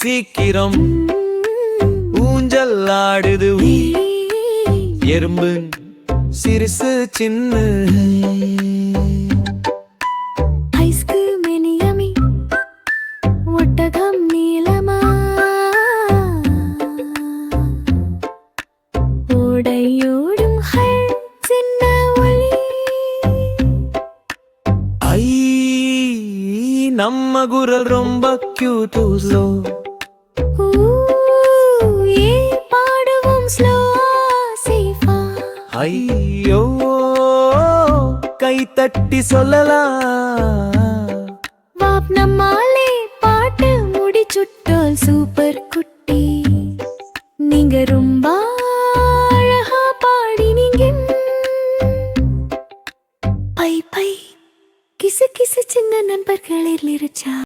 சீக்கிரம் ஊஞ்சல் ஆடுது எறும்பு சிறுசு சின்ன ஐஸ்கிரீம் இனியமி ஒட்டகம் நீளமா ஓடையோடும் சின்ன ஒளி ஐ நம்ம குரல் ரொம்ப கியூட் ஸ்லோ பாடுவோம் ஸ்லோ சேஃபா ஐயோ கை தட்டி சொல்லலாம் வாப் நம்மாலே பாட்டு முடிச்சுட்டோம் சூப்பர் குட்டி நீங்க ரொம்ப அழகா பாடினீங்க பை பை கிசு கிசு சின்ன நண்பர்களில் இருச்சா